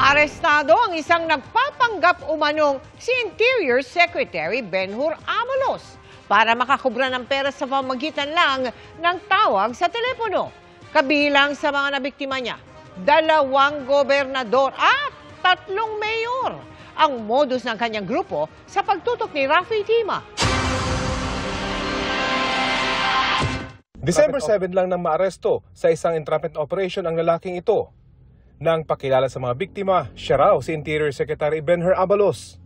Arestado ang isang nagpapanggap umanong si Interior Secretary Benhur Abalos para makakubra ng pera sa pamagitan lang ng tawag sa telepono. Kabilang sa mga nabiktima niya, 2 gobernador at 3 mayor. Ang modus ng kanyang grupo sa pagtutok ni Rafi Tima. December 7 lang nang maaresto sa isang entrapment operation ang lalaking ito. Nang pakilala sa mga biktima, siya raw si Interior Secretary Benhur Abalos.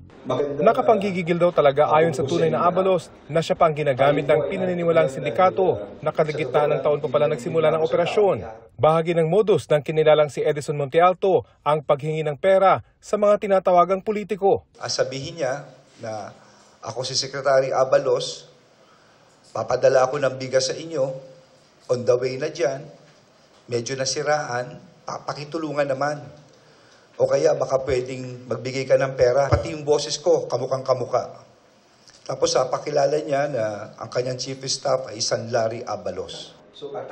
Nakapanggigigil daw talaga ayon sa tunay na Abalos na siya pang ginagamit ng pinaniniwalang sindikato na kaligitnaan ng taon pa pala nagsimula ng operasyon. Bahagi ng modus ng kinilalang si Edison Montealto ang paghingi ng pera sa mga tinatawagang politiko. Sabihin niya na ako si Secretary Abalos, papadala ako ng bigas sa inyo, on the way na dyan, medyo nasiraan, pakitulungan naman. O kaya baka pwedeng magbigay ka ng pera. Pati yung boses ko, kamukhang kamuka. Tapos pakilala niya na ang kanyang chief of staff ay isang Larry Abalos.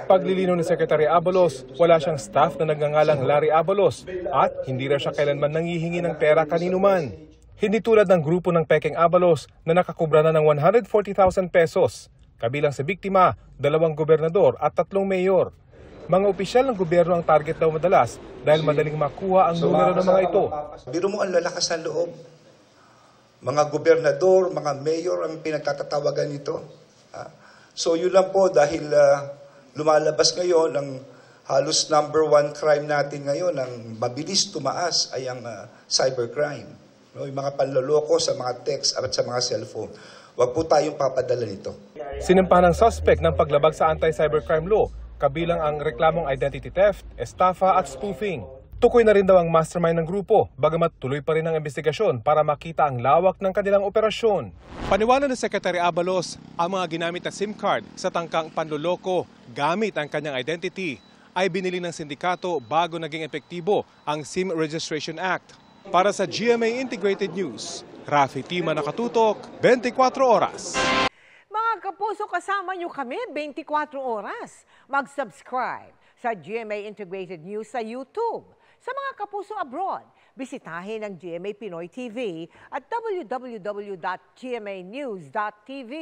Paglilinaw ni Secretary Abalos, wala siyang staff na nagngangalang Larry Abalos at hindi raw siya kailanman nangihingi ng pera kanino man. Hindi tulad ng grupo ng Pekeng Abalos na nakakubra na ng 140,000 pesos. Kabilang sa biktima, 2 gobernador at 3 mayor. Mga opisyal ng gobyerno ang target daw madalas dahil madaling makuha ang numero ng mga ito. Biro mo ang lalakas ng loob. Mga gobernador, mga mayor ang pinagkakatawagan nito. So yun lang po dahil lumalabas ngayon ang halos number 1 crime natin ngayon, ang mabilis tumaas ay ang cybercrime. Yung mga panloloko sa mga text at sa mga cellphone. Huwag po tayong papadala nito. Sinampahan ng suspect ng paglabag sa anti-cybercrime law, kabilang ang reklamong identity theft, estafa at spoofing. Tukoy na rin daw ang mastermind ng grupo, bagamat tuloy pa rin ang investigasyon para makita ang lawak ng kanilang operasyon. Paniwala ni Secretary Abalos, ang mga ginamit na SIM card sa tangkang panloloko gamit ang kanyang identity ay binili ng sindikato bago naging epektibo ang SIM Registration Act. Para sa GMA Integrated News, Rafi Tima, nakatutok, 24 oras. Mga kapuso, kasama nyo kami 24 oras. Mag-subscribe sa GMA Integrated News sa YouTube. Sa mga kapuso abroad, bisitahin ang GMA Pinoy TV at www.gmanews.tv.